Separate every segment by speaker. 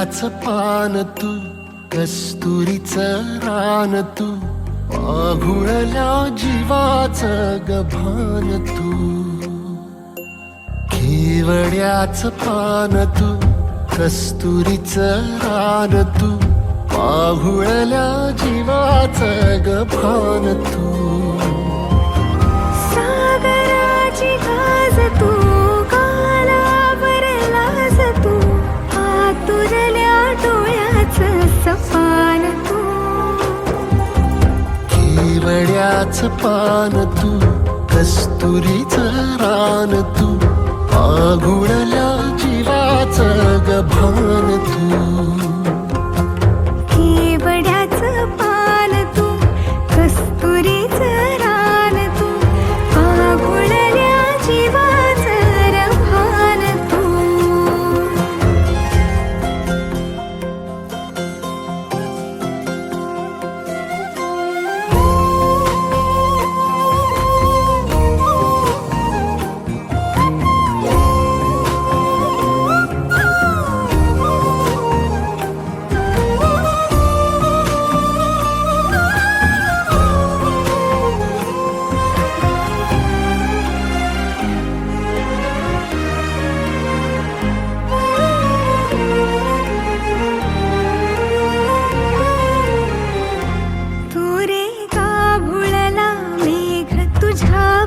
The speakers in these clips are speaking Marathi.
Speaker 1: केवड्याचं पान तू, कस्तुरीचं रान तू, आघुळल्या जीवाचं गभान तू. केवड्याचं पान तू, कस्तुरीचं रान तू, आघुळल्या जीवाचं गभान तू.
Speaker 2: सागराची गाज तू, गालावरलास तू, आतुरल्या डोळ्याचं सपान तू.
Speaker 1: केवड्याचं पान तू, कस्तुरीचं रान तू, आघुळल्या जीवाचं गभान तू.
Speaker 2: केवड्याचं पान तू, कस्तुरीचं रान तू, आघुळल्या जीवाचं रभान तू.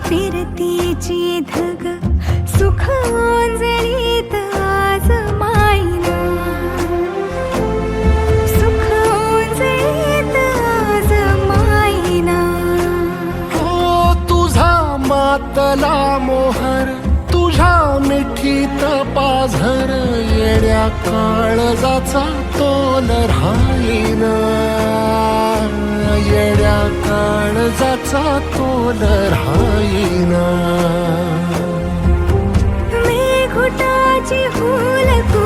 Speaker 2: फिरतीची धग सुख ओंजळीत आज मायना, सुख ओंजळीत आज मायना.
Speaker 1: हो तुझा मातला मोहर, तुझ्या मिठीत पाझर, येड्या काळजाचा तोल राहीना, येड्या काळजाचा तोल राहीना.
Speaker 2: मेघुटाची फूल तू,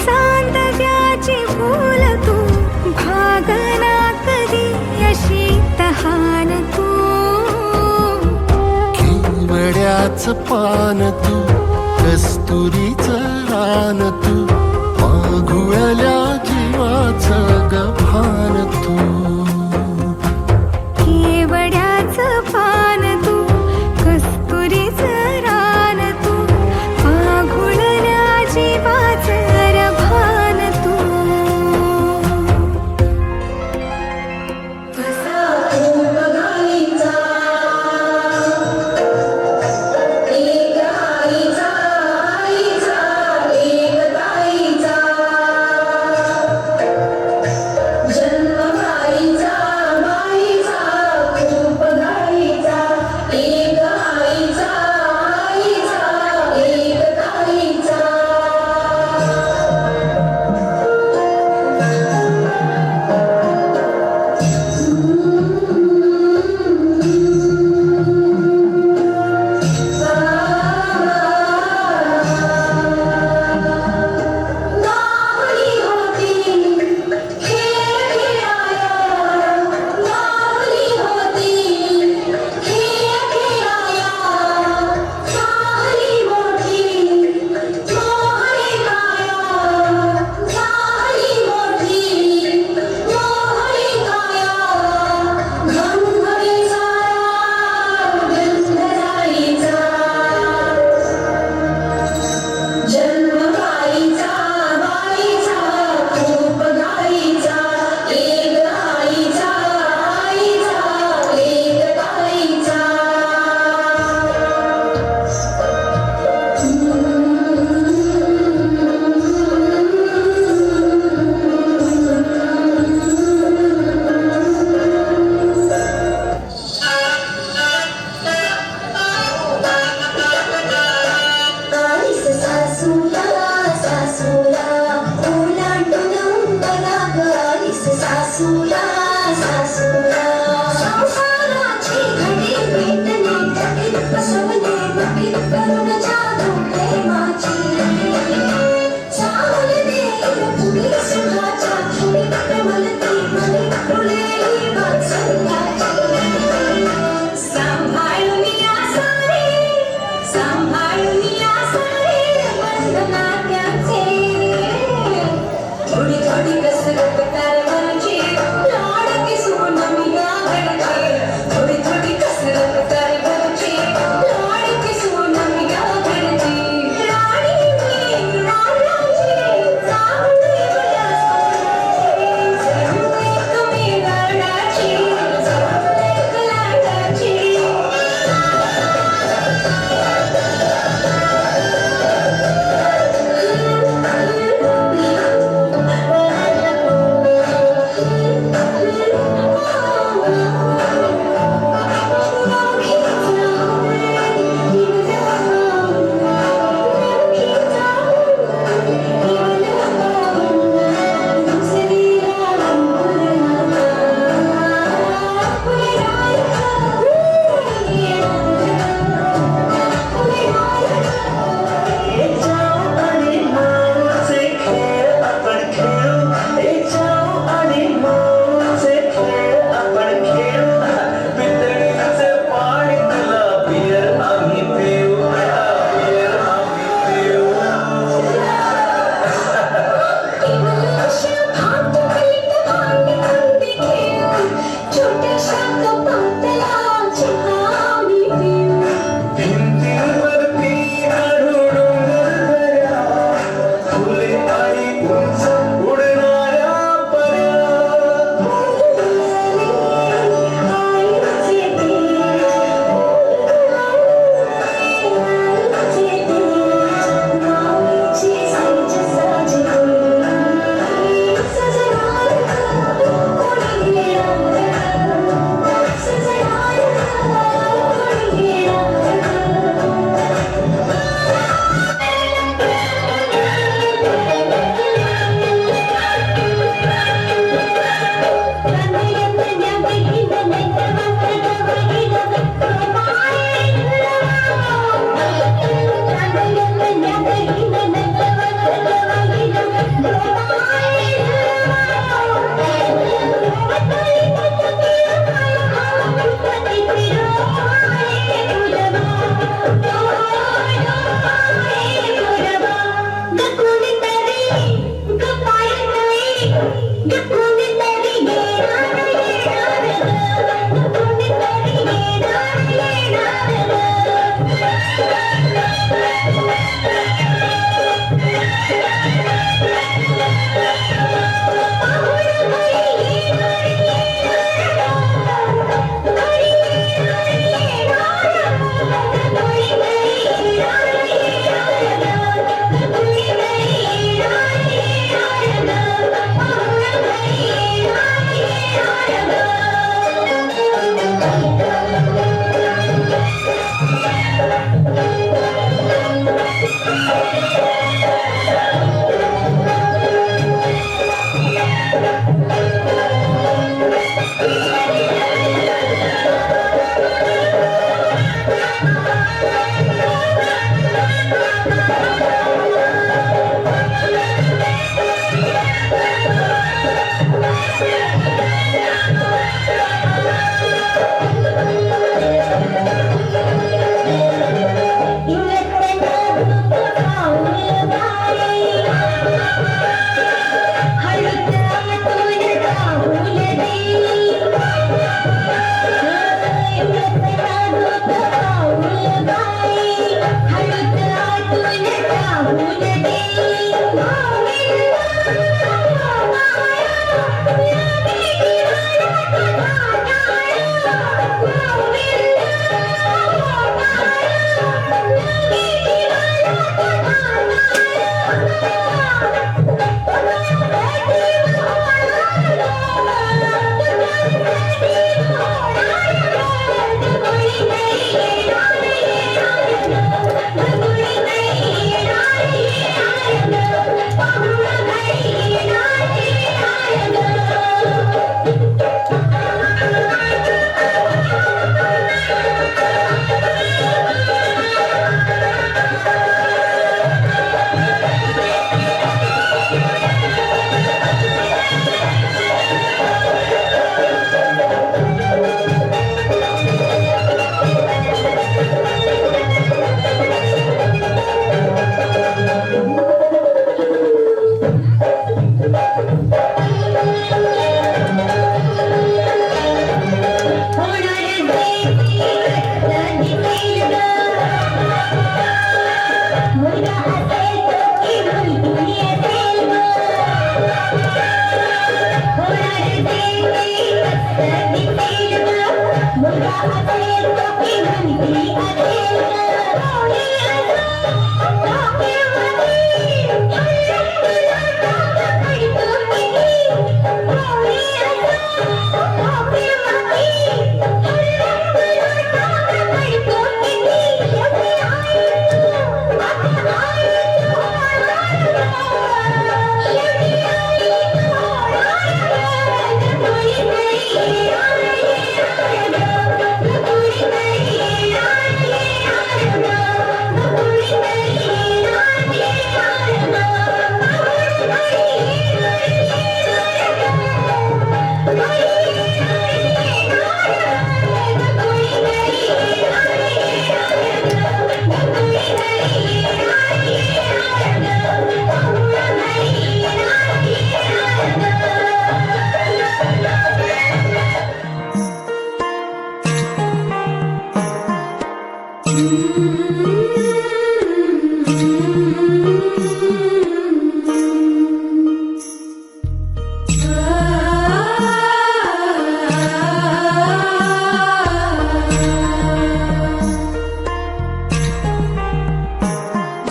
Speaker 2: चांदव्याची फूल तू, भागना कधी अशी तहान तू.
Speaker 1: केवड्याचं पान तू, कस्तुरीचं रान तू, आघुळल्या जीवाचं गभान तू.
Speaker 2: केवड्याचं पान तू, कस्तुरीचं रान तू, आघुळल्या जीवाचं रभान तू.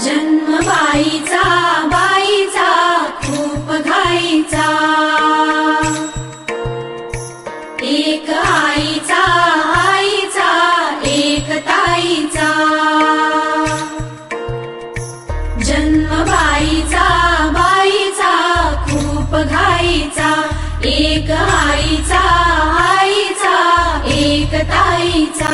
Speaker 3: जन्म बाईचा बाईचा खूप घाईचा, एक आईचा आईचा एक ताईचा. जन्म बाईचा बाईचा खूप घाईचा, एक आईचा आईचा एक ताईचा.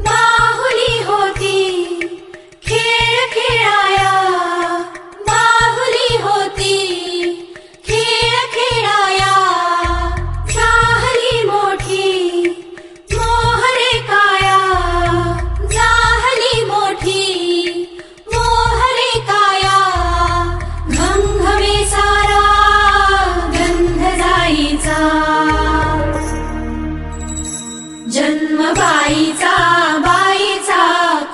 Speaker 3: बाहुली होती खेळ खेळाया, बाहुली होती खेळ खेळाया. झाली मोठी मोहरे काया, झाली मोठी मोहरे काया. घमघमे सारा गंध जाईचा. जन्म बाईचा बाईचा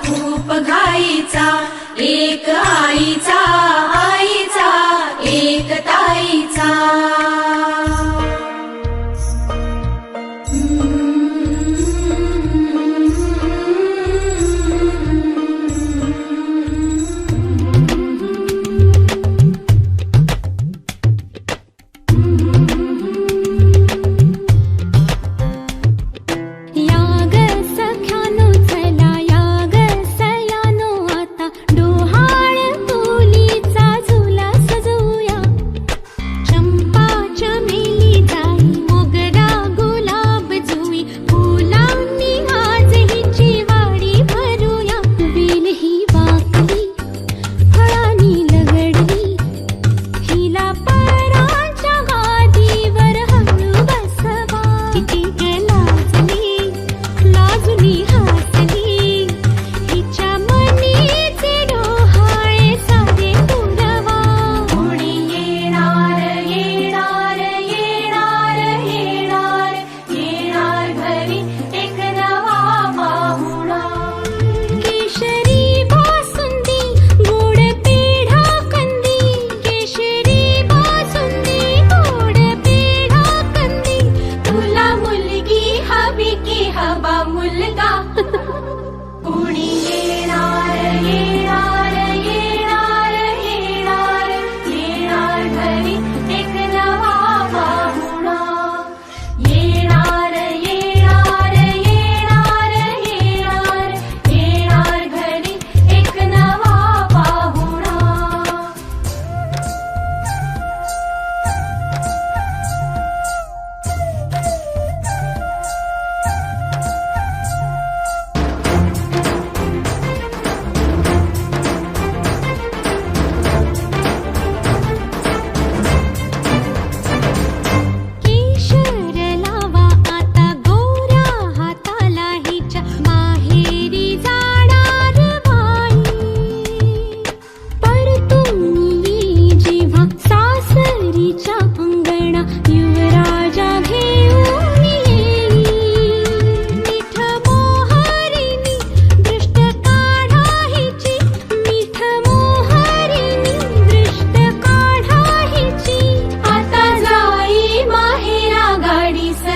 Speaker 3: खूप घाईचा, एक आईचा आईचा एक ताईचा.
Speaker 2: या ग सख्यानो चला या ग सयानो आता डोहाळ तुलीचा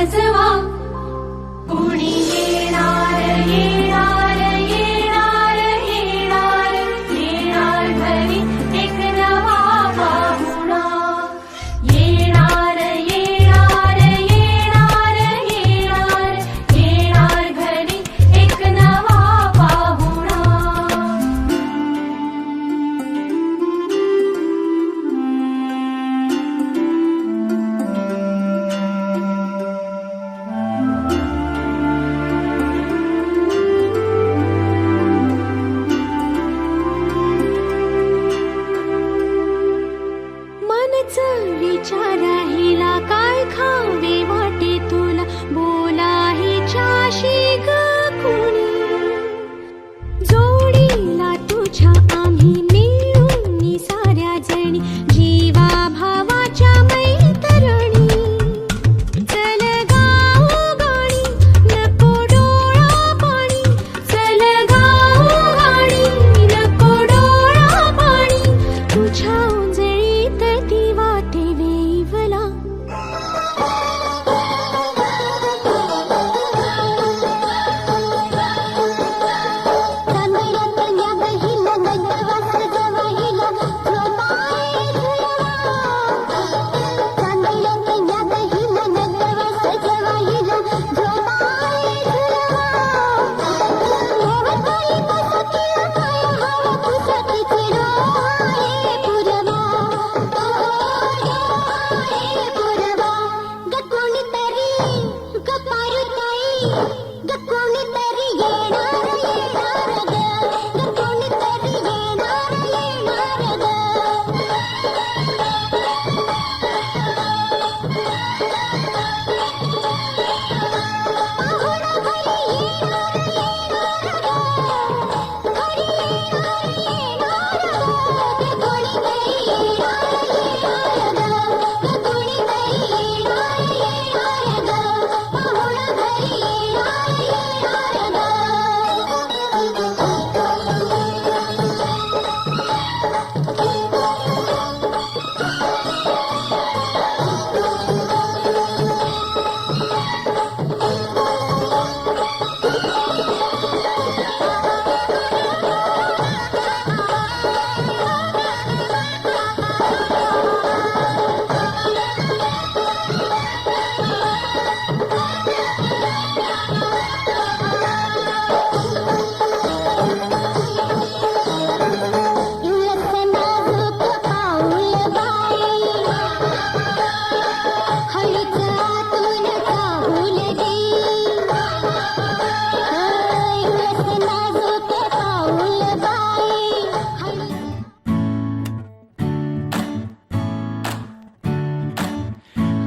Speaker 3: सजवा. कुणी येणार येणार येणार येणार येणार घरी एक नवा पाहुणा. येणार येणार येणार येणार येणार घरी एक नवा पाहुणा.
Speaker 2: मनच विचारा हिला काय खावे वाटे तुला बोला हिच्याशी ग कुणी जोडीला तुझ्या आम्ही मिळून साऱ्या जणी जीवा भावाच्या मैत्रिणी. चल गाऊ गाणी नको डोळा पाणी. चल गाऊ गाणी नको डोळा पाणी. तुझ्या उंजळीत ती वाटे वेईवला.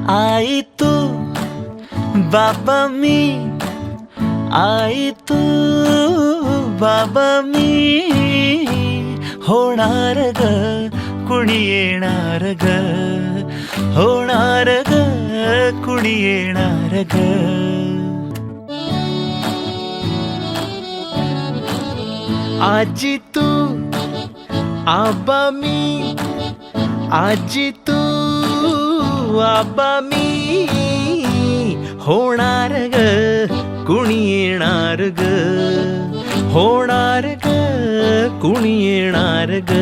Speaker 4: आई तू बाबा मी. आई तू बाबा मी. होणार ग कुणी येणार ग. होणार ग कुणी येणार ग. आजी तू आबा मी. आजी तू आबा मी. होणार ग कुणी येणार ग. होणार ग कुणी येणार ग.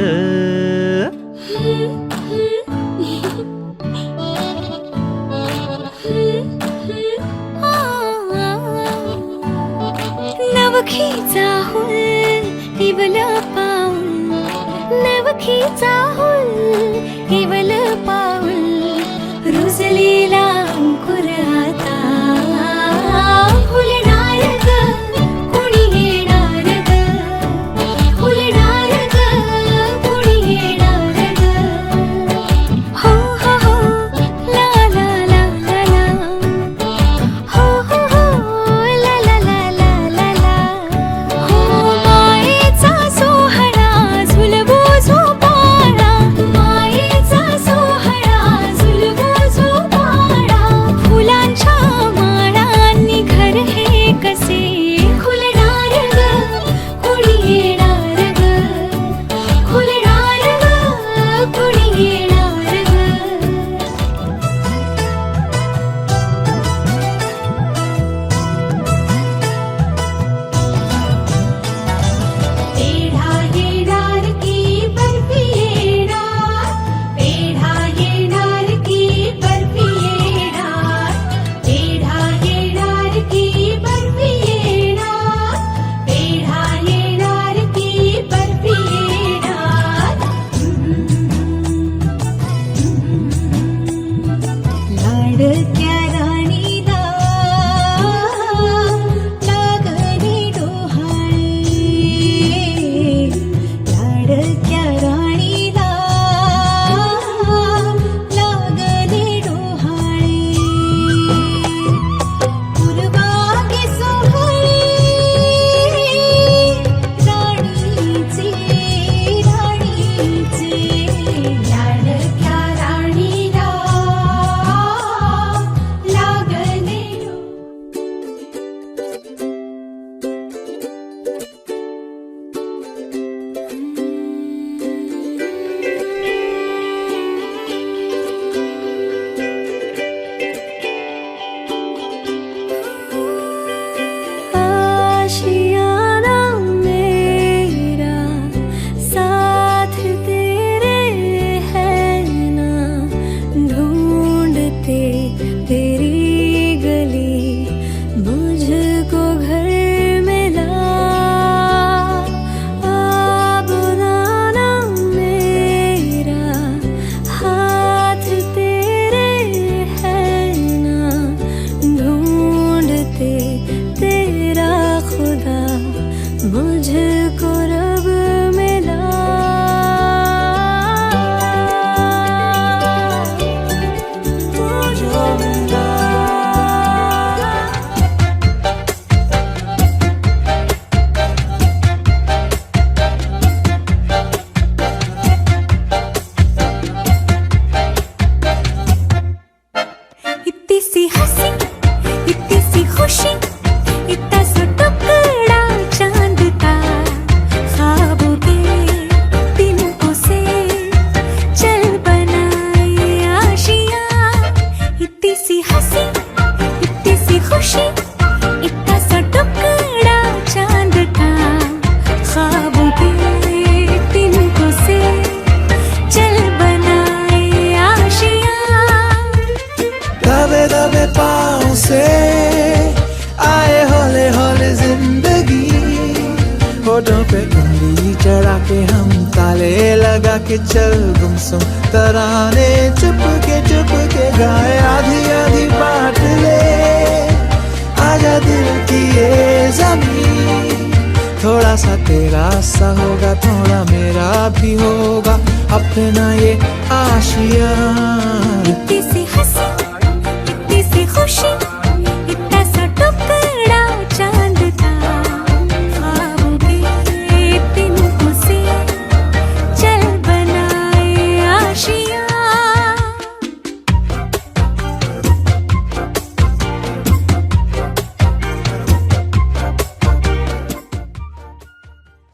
Speaker 2: नवखीचा हुल इवल पाऊल. नवखीचा हुल इवल पाऊल. रुजलेला अंकुर आता फुलणार ग कुणी येणार ग. फुलणार ग कुणी येणार ग. हो हो हो ला ला ला ला ला. हो हो हो ला ला ला ला ला ला. हो मायेचा सोहळा झुलवू झोपाळा. मायेचा सी हंसी इतनी सी खुशी इतना सा टुकड़ा चांद का ख्वाबों के तिनकों से चल बनाए आशियां इतनी सी हंसी इतनी सी खुशी इतना सा टुकड़ा चांद का ख्वाबों के तिनकों से चल बनाए आशियां
Speaker 5: दबे दबे पाँव से आए हौले हौले जिंदगी होठों पे उंगली चढ़ा के हम ताले लगा के चल गुमसुम तराने चुप के गाए आधी आधी बात ले आजा दिल की ये जमीन थोड़ा सा तेरा सा होगा थोड़ा मेरा भी होगा अपना ये आशियां
Speaker 2: इतनी सी हंसी